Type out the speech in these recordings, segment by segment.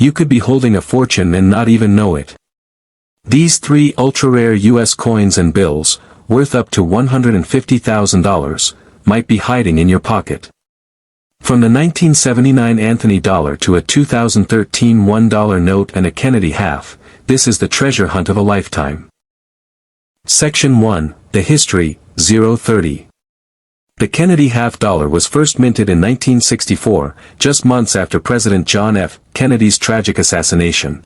You could be holding a fortune and not even know it. These 3 ultra-rare U.S. coins and bills, worth up to $150,000, might be hiding in your pocket. From the 1979 Anthony dollar to a 2013 $1 note and a Kennedy half, this is the treasure hunt of a lifetime. Section 1, The History, 030. The Kennedy half-dollar was first minted in 1964, just months after President John F. Kennedy's tragic assassination.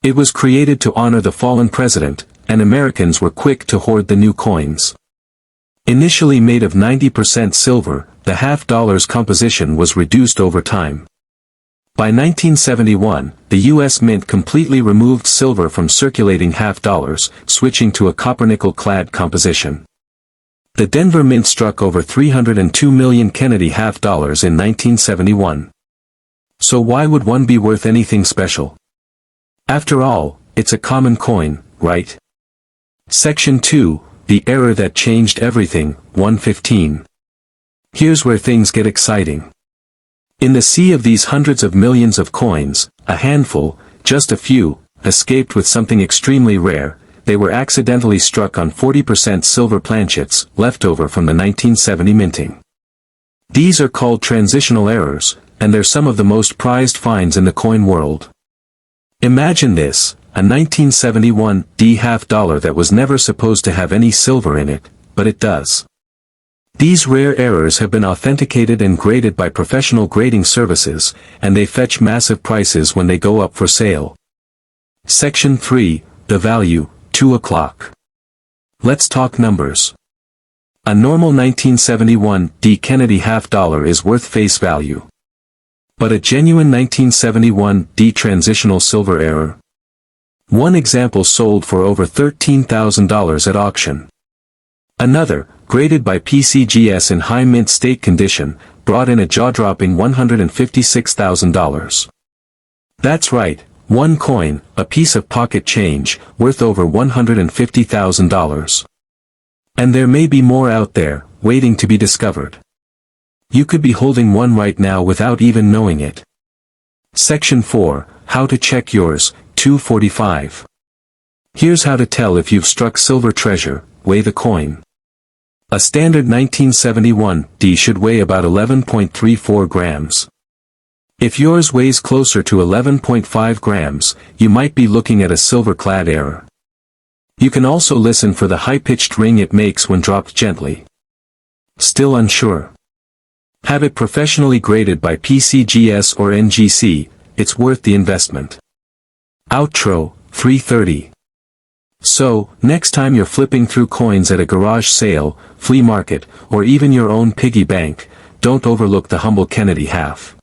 It was created to honor the fallen president, and Americans were quick to hoard the new coins. Initially made of 90% silver, the half-dollar's composition was reduced over time. By 1971, the U.S. Mint completely removed silver from circulating half-dollars, switching to a copper-nickel-clad composition. The Denver Mint struck over 302 million Kennedy half-dollars in 1971. So why would one be worth anything special? After all, it's a common coin, right? Section 2, The Error That Changed Everything, 115. Here's where things get exciting. In the sea of these hundreds of millions of coins, a handful, just a few, escaped with something extremely rare. They were accidentally struck on 40% silver planchets, left over from the 1970 minting. These are called transitional errors, and they're some of the most prized finds in the coin world. Imagine this, a 1971 D half-dollar that was never supposed to have any silver in it, but it does. These rare errors have been authenticated and graded by professional grading services, and they fetch massive prices when they go up for sale. Section 3, The Value, 2 o'clock. Let's talk numbers. A normal 1971 D Kennedy half-dollar is worth face value. But a genuine 1971 D transitional silver error? One example sold for over $13,000 at auction. Another, graded by PCGS in high mint state condition, brought in a jaw-dropping $156,000. That's right, one coin, a piece of pocket change, worth over $150,000. And there may be more out there, waiting to be discovered. You could be holding one right now without even knowing it. Section 4, How to Check Yours, 245. Here's how to tell if you've struck silver treasure. Weigh the coin. A standard 1971 D should weigh about 11.34 grams. If yours weighs closer to 11.5 grams, you might be looking at a silver-clad error. You can also listen for the high-pitched ring it makes when dropped gently. Still unsure? Have it professionally graded by PCGS or NGC, it's worth the investment. Outro, 330. So, next time you're flipping through coins at a garage sale, flea market, or even your own piggy bank, don't overlook the humble Kennedy half.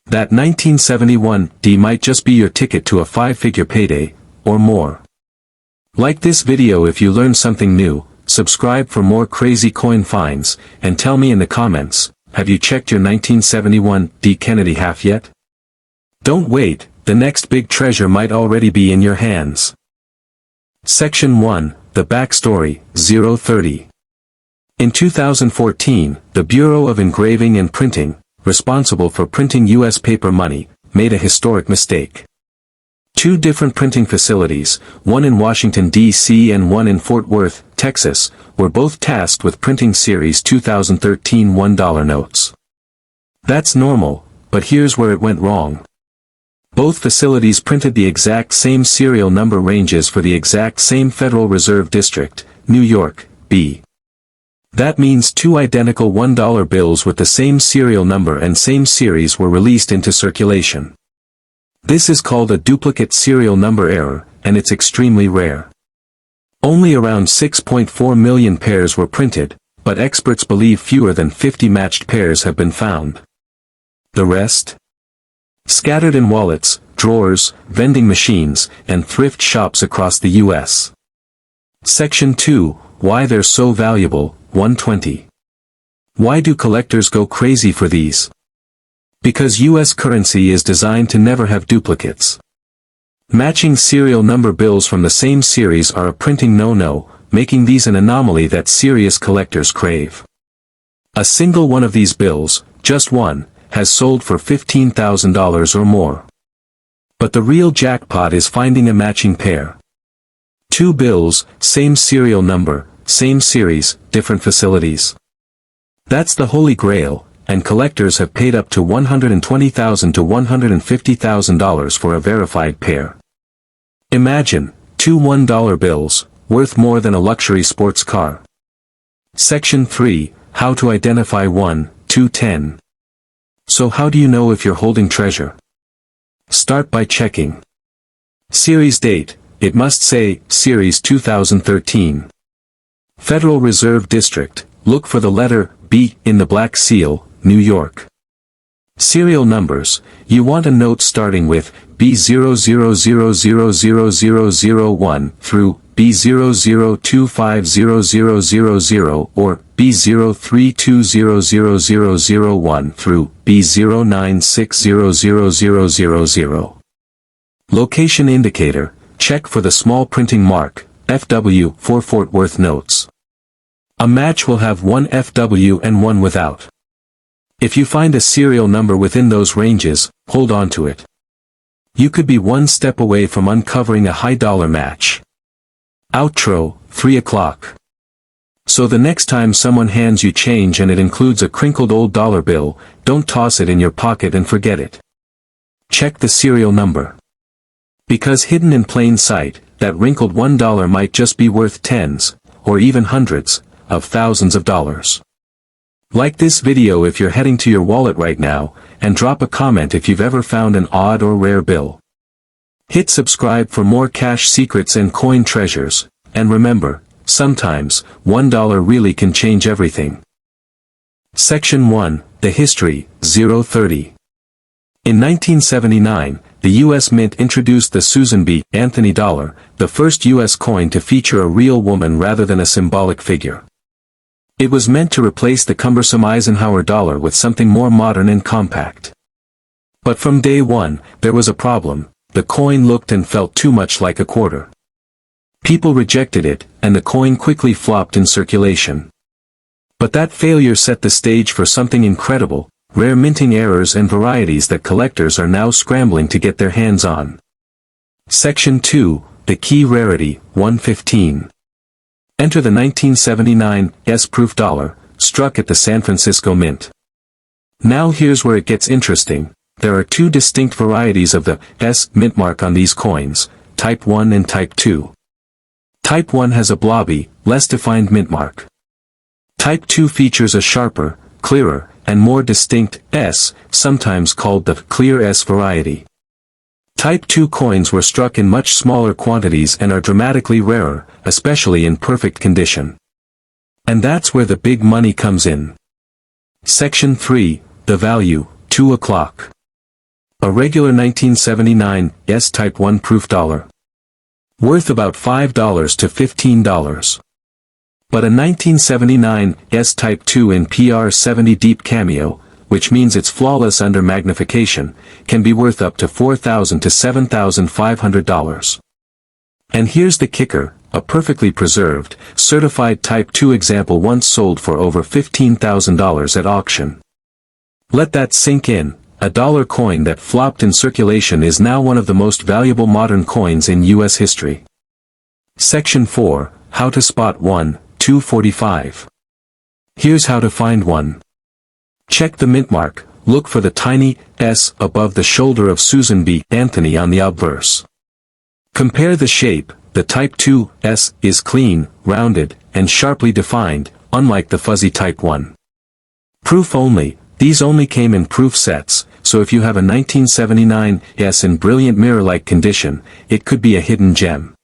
That 1971 D might just be your ticket to a 5-figure payday, or more. Like this video if you learned something new, subscribe for more crazy coin finds, and tell me in the comments, have you checked your 1971 D Kennedy half yet? Don't wait, the next big treasure might already be in your hands. Section 1, The Backstory, 030. In 2014, the Bureau of Engraving and Printing, responsible for printing U.S. paper money, made a historic mistake. 2 different printing facilities, one in Washington, D.C. and one in Fort Worth, Texas, were both tasked with printing Series 2013 $1 notes. That's normal, but here's where it went wrong. Both facilities printed the exact same serial number ranges for the exact same Federal Reserve District, New York, B. That means 2 identical $1 bills with the same serial number and same series were released into circulation. This is called a duplicate serial number error, and it's extremely rare. Only around 6.4 million pairs were printed, but experts believe fewer than 50 matched pairs have been found. The rest? Scattered in wallets, drawers, vending machines, and thrift shops across the U.S. Section 2, Why They're So Valuable, 120. Why do collectors go crazy for these? Because U.S. currency is designed to never have duplicates. Matching serial number bills from the same series are a printing no-no, making these an anomaly that serious collectors crave. A single one of these bills, just one, has sold for $15,000 or more. But the real jackpot is finding a matching pair. Two bills, same serial number, same series, different facilities. That's the holy grail, and collectors have paid up to $120,000 to $150,000 for a verified pair. Imagine, two $1 bills, worth more than a luxury sports car. Section 3, How to Identify 1, 2, 10. So how do you know if you're holding treasure? Start by checking. Series date, it must say, Series 2013. Federal Reserve District, look for the letter B in the Black Seal, New York. Serial numbers, you want a note starting with B00000001 through B00250000 or B03200001 through B09600000. Location indicator, check for the small printing mark, FW for Fort Worth notes. A match will have one FW and one without. If you find a serial number within those ranges, hold on to it. You could be one step away from uncovering a high dollar match. Outro, 3 o'clock. So the next time someone hands you change and it includes a crinkled old dollar bill, don't toss it in your pocket and forget it. Check the serial number. Because hidden in plain sight, that wrinkled $1 might just be worth tens, or even hundreds, of thousands of dollars. Like this video if you're heading to your wallet right now, and drop a comment if you've ever found an odd or rare bill. Hit subscribe for more cash secrets and coin treasures, and remember, sometimes, $1 really can change everything. Section 1, The History, 030. In 1979, the U.S. Mint introduced the Susan B. Anthony dollar, the first U.S. coin to feature a real woman rather than a symbolic figure. It was meant to replace the cumbersome Eisenhower dollar with something more modern and compact. But from day one, there was a problem: the coin looked and felt too much like a quarter. People rejected it, and the coin quickly flopped in circulation. But that failure set the stage for something incredible: rare minting errors and varieties that collectors are now scrambling to get their hands on. Section 2, The Key Rarity, 115. Enter the 1979 S-proof dollar, struck at the San Francisco Mint. Now here's where it gets interesting. There are two distinct varieties of the S mint mark on these coins, Type 1 and Type 2. Type 1 has a blobby, less defined mint mark. Type 2 features a sharper, clearer, and more distinct S, sometimes called the Clear S variety. Type 2 coins were struck in much smaller quantities and are dramatically rarer, especially in perfect condition. And that's where the big money comes in. Section 3, The Value, 2 o'clock. A regular 1979 S-Type 1 proof dollar. Worth about $5 to $15. But a 1979 S-Type 2 in PR70 Deep Cameo, which means it's flawless under magnification, can be worth up to $4,000 to $7,500. And here's the kicker: a perfectly preserved, certified Type 2 example once sold for over $15,000 at auction. Let that sink in. A dollar coin that flopped in circulation is now one of the most valuable modern coins in U.S. history. Section 4, How to Spot 1, 245. Here's how to find one. Check the mint mark, look for the tiny S above the shoulder of Susan B. Anthony on the obverse. Compare the shape. The Type 2 S is clean, rounded, and sharply defined, unlike the fuzzy Type 1. Proof only. These only came in proof sets, so if you have a 1979 S in brilliant mirror-like condition, it could be a hidden gem.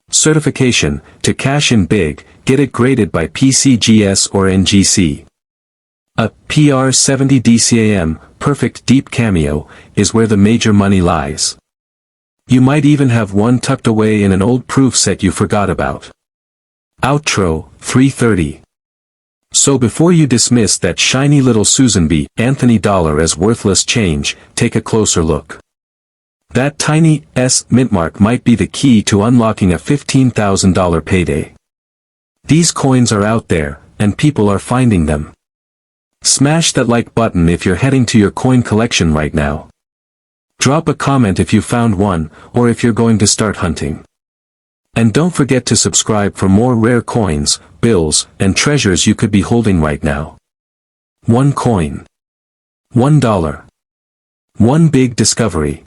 Certification: to cash in big, get it graded by PCGS or NGC. A PR70 DCAM, perfect deep cameo, is where the major money lies. You might even have one tucked away in an old proof set you forgot about. Outro, 3:30. So before you dismiss that shiny little Susan B. Anthony dollar as worthless change, take a closer look. That tiny S mint mark might be the key to unlocking a $15,000 payday. These coins are out there, and people are finding them. Smash that like button if you're heading to your coin collection right now. Drop a comment if you found one, or if you're going to start hunting. And don't forget to subscribe for more rare coins, bills, and treasures you could be holding right now. 1 coin. $1. One big discovery.